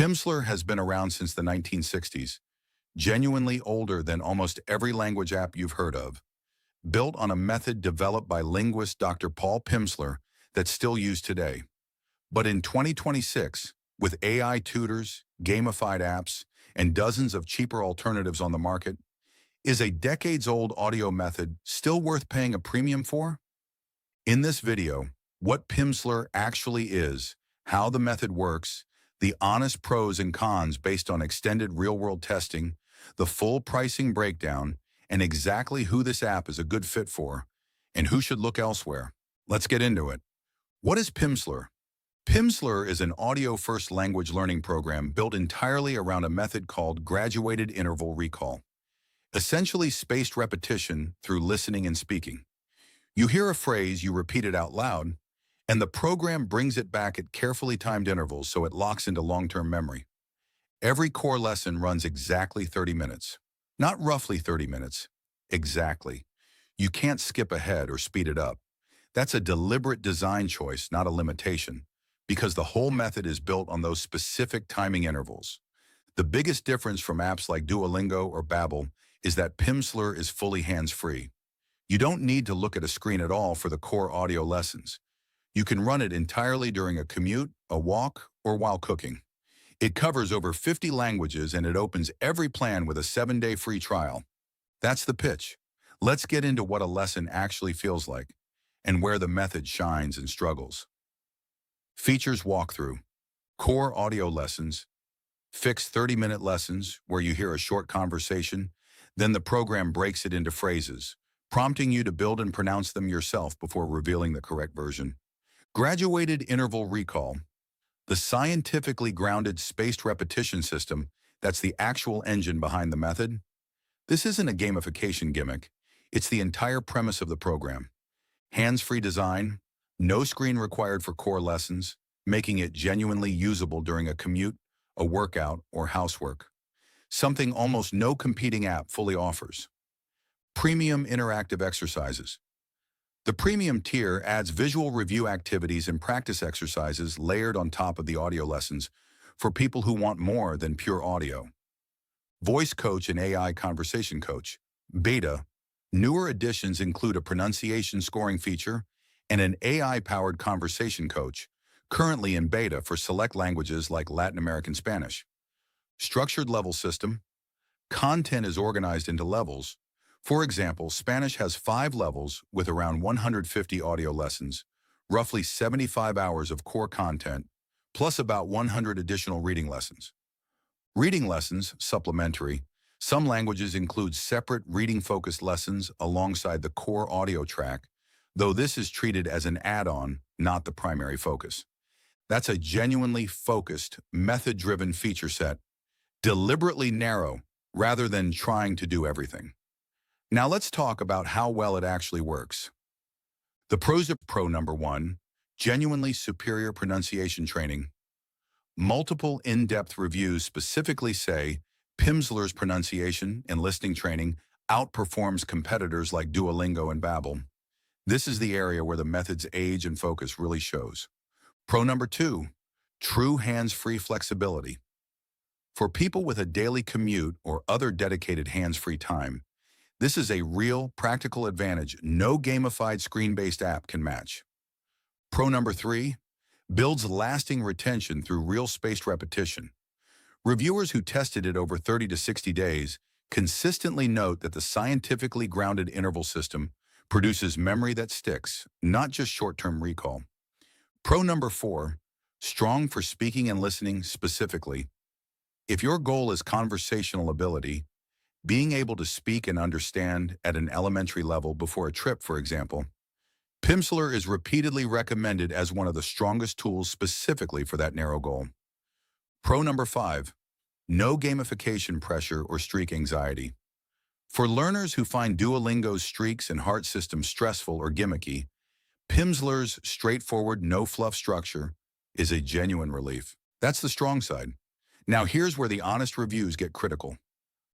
Pimsleur has been around since the 1960s, genuinely older than almost every language app you've heard of, built on a method developed by linguist Dr. Paul Pimsleur that's still used today. But in 2026, with AI tutors, gamified apps, and dozens of cheaper alternatives on the market, is a decades-old audio method still worth paying a premium for? In this video, what Pimsleur actually is, how the method works, the honest pros and cons based on extended real-world testing, the full pricing breakdown, and exactly who this app is a good fit for, and who should look elsewhere. Let's get into it. What is Pimsleur? Pimsleur is an audio-first language learning program built entirely around a method called graduated interval recall, essentially spaced repetition through listening and speaking. You hear a phrase, you repeat it out loud, and the program brings it back at carefully timed intervals so it locks into long-term memory. Every core lesson runs exactly 30 minutes. Not roughly 30 minutes, exactly. You can't skip ahead or speed it up. That's a deliberate design choice, not a limitation, because the whole method is built on those specific timing intervals. The biggest difference from apps like Duolingo or Babbel is that Pimsleur is fully hands-free. You don't need to look at a screen at all for the core audio lessons. You can run it entirely during a commute, a walk, or while cooking. It covers over 50 languages and it opens every plan with a 7-day free trial. That's the pitch. Let's get into what a lesson actually feels like and where the method shines and struggles. Features walkthrough, core audio lessons, fixed 30-minute lessons where you hear a short conversation, then the program breaks it into phrases, prompting you to build and pronounce them yourself before revealing the correct version. Graduated interval recall, the scientifically grounded spaced repetition system that's the actual engine behind the method. This isn't a gamification gimmick. It's the entire premise of the program. Hands-free design, no screen required for core lessons, making it genuinely usable during a commute, a workout, or housework. Something almost no competing app fully offers. Premium interactive exercises. The premium tier adds visual review activities and practice exercises layered on top of the audio lessons for people who want more than pure audio. Voice Coach and AI Conversation Coach. Beta. Newer additions include a pronunciation scoring feature and an AI-powered conversation coach, currently in beta for select languages like Latin American Spanish. Structured level system. Content is organized into levels. For example, Spanish has 5 levels with around 150 audio lessons, roughly 75 hours of core content, plus about 100 additional reading lessons. Reading lessons, supplementary. Some languages include separate reading-focused lessons alongside the core audio track, though this is treated as an add-on, not the primary focus. That's a genuinely focused, method-driven feature set, deliberately narrow rather than trying to do everything. Now let's talk about how well it actually works. The pros of Pro number 1, genuinely superior pronunciation training. Multiple in-depth reviews specifically say Pimsleur's pronunciation and listening training outperforms competitors like Duolingo and Babbel. This is the area where the method's age and focus really shows. Pro number 2, true hands-free flexibility. For people with a daily commute or other dedicated hands-free time, this is a real, practical advantage no gamified screen-based app can match. Pro number 3, builds lasting retention through real spaced repetition. Reviewers who tested it over 30 to 60 days consistently note that the scientifically grounded interval system produces memory that sticks, not just short-term recall. Pro number 4, strong for speaking and listening specifically. If your goal is conversational ability, being able to speak and understand at an elementary level before a trip, for example, Pimsleur is repeatedly recommended as one of the strongest tools specifically for that narrow goal. Pro number 5, no gamification pressure or streak anxiety. For learners who find Duolingo's streaks and heart system stressful or gimmicky, Pimsleur's straightforward, no-fluff structure is a genuine relief. That's the strong side. Now here's where the honest reviews get critical.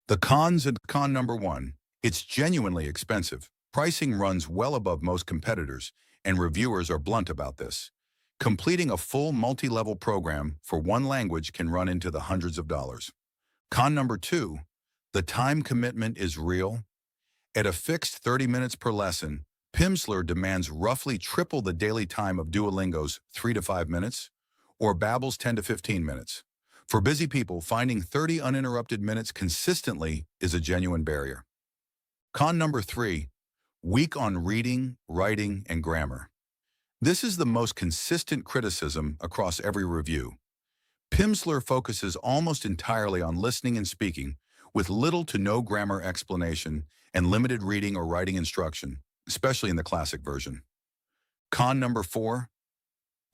The cons and con number 1, it's genuinely expensive. Pricing runs well above most competitors, and reviewers are blunt about this. Completing a full multi-level program for one language can run into the hundreds of dollars. Con number 2, the time commitment is real. At a fixed 30 minutes per lesson, Pimsleur demands roughly triple the daily time of Duolingo's 3 to 5 minutes, or Babbel's 10 to 15 minutes. For busy people, finding 30 uninterrupted minutes consistently is a genuine barrier. Con number 3, weak on reading, writing, and grammar. This is the most consistent criticism across every review. Pimsleur focuses almost entirely on listening and speaking, with little to no grammar explanation and limited reading or writing instruction, especially in the classic version. Con number 4,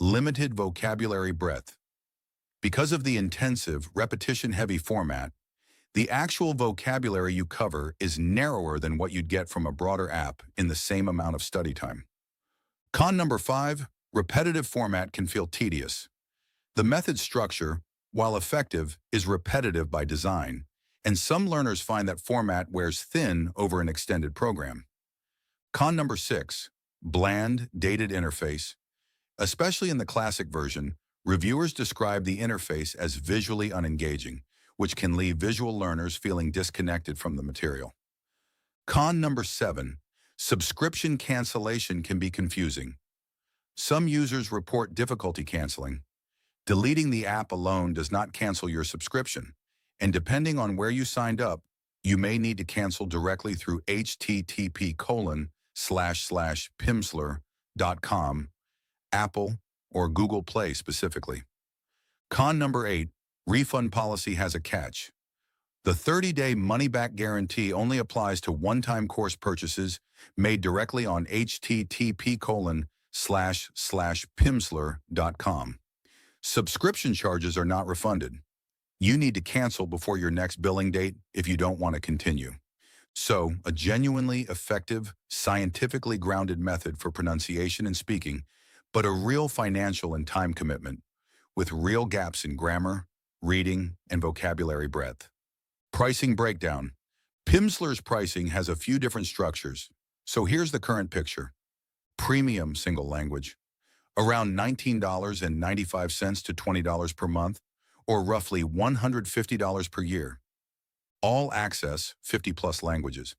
limited vocabulary breadth. Because of the intensive, repetition-heavy format, the actual vocabulary you cover is narrower than what you'd get from a broader app in the same amount of study time. Con number 5, repetitive format can feel tedious. The method structure, while effective, is repetitive by design, and some learners find that format wears thin over an extended program. Con number 6, bland, dated interface. Especially in the classic version, reviewers describe the interface as visually unengaging, which can leave visual learners feeling disconnected from the material. Con number 7, subscription cancellation can be confusing. Some users report difficulty canceling. Deleting the app alone does not cancel your subscription, and depending on where you signed up, you may need to cancel directly through http://pimsleur.com, Apple, or Google Play specifically. Con number 8, refund policy has a catch. The 30-day money-back guarantee only applies to one-time course purchases made directly on http://pimsleur.com. Subscription charges are not refunded. You need to cancel before your next billing date if you don't want to continue. So, a genuinely effective, scientifically grounded method for pronunciation and speaking, but a real financial and time commitment, with real gaps in grammar, reading, and vocabulary breadth. Pricing breakdown. Pimsleur's pricing has a few different structures, so here's the current picture. Premium single language, around $19.95 to $20 per month, or roughly $150 per year. All access, 50-plus languages,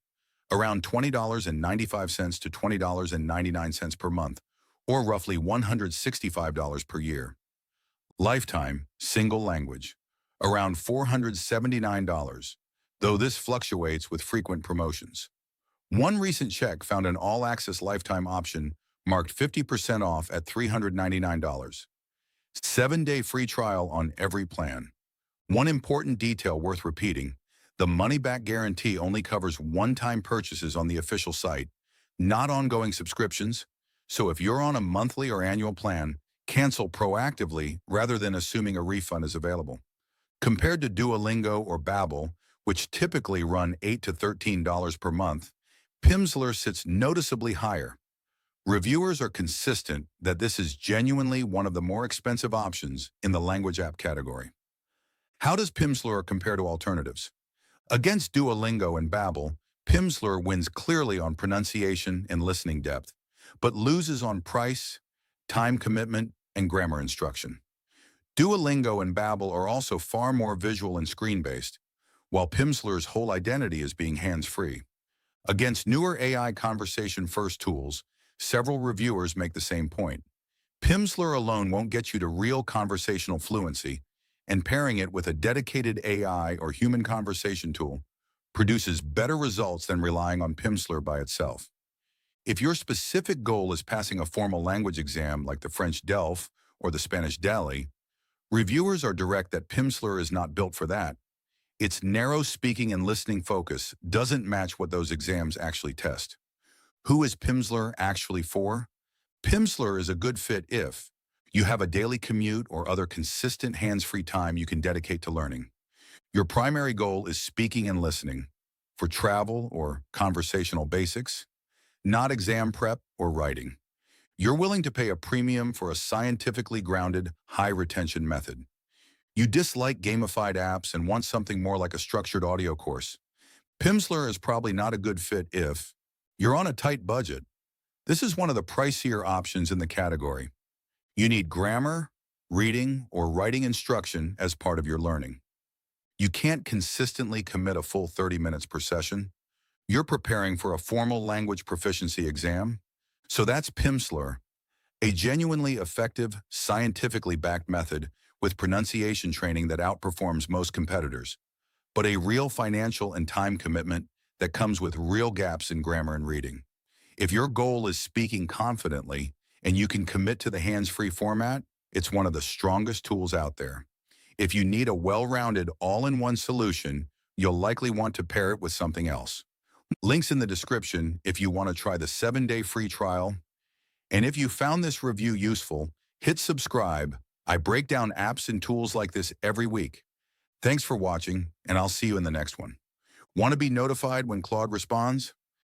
around $20.95 to $20.99 per month, or roughly $165 per year. Lifetime, single language, around $479, though this fluctuates with frequent promotions. One recent check found an all-access lifetime option marked 50% off at $399. 7-day free trial on every plan. One important detail worth repeating, the money-back guarantee only covers one-time purchases on the official site, not ongoing subscriptions, so if you're on a monthly or annual plan, cancel proactively rather than assuming a refund is available. Compared to Duolingo or Babbel, which typically run $8 to $13 per month, Pimsleur sits noticeably higher. Reviewers are consistent that this is genuinely one of the more expensive options in the language app category. How does Pimsleur compare to alternatives? Against Duolingo and Babbel, Pimsleur wins clearly on pronunciation and listening depth, but loses on price, time commitment, and grammar instruction. Duolingo and Babbel are also far more visual and screen-based, while Pimsleur's whole identity is being hands-free. Against newer AI conversation-first tools, several reviewers make the same point. Pimsleur alone won't get you to real conversational fluency, and pairing it with a dedicated AI or human conversation tool produces better results than relying on Pimsleur by itself. If your specific goal is passing a formal language exam like the French DELF or the Spanish DALI, reviewers are direct that Pimsleur is not built for that. Its narrow speaking and listening focus doesn't match what those exams actually test. Who is Pimsleur actually for? Pimsleur is a good fit if you have a daily commute or other consistent hands-free time you can dedicate to learning. Your primary goal is speaking and listening for travel or conversational basics, not exam prep or writing. You're willing to pay a premium for a scientifically grounded, high-retention method. You dislike gamified apps and want something more like a structured audio course. Pimsleur is probably not a good fit if you're on a tight budget. This is one of the pricier options in the category. You need grammar, reading, or writing instruction as part of your learning. You can't consistently commit a full 30 minutes per session. You're preparing for a formal language proficiency exam. So that's Pimsleur, a genuinely effective, scientifically backed method with pronunciation training that outperforms most competitors, but a real financial and time commitment that comes with real gaps in grammar and reading. If your goal is speaking confidently and you can commit to the hands-free format, it's one of the strongest tools out there. If you need a well-rounded, all-in-one solution, you'll likely want to pair it with something else. Links in the description if you want to try the 7-day free trial. And if you found this review useful, hit subscribe. I break down apps and tools like this every week. Thanks for watching, and I'll see you in the next one. Want to be notified when Claude responds?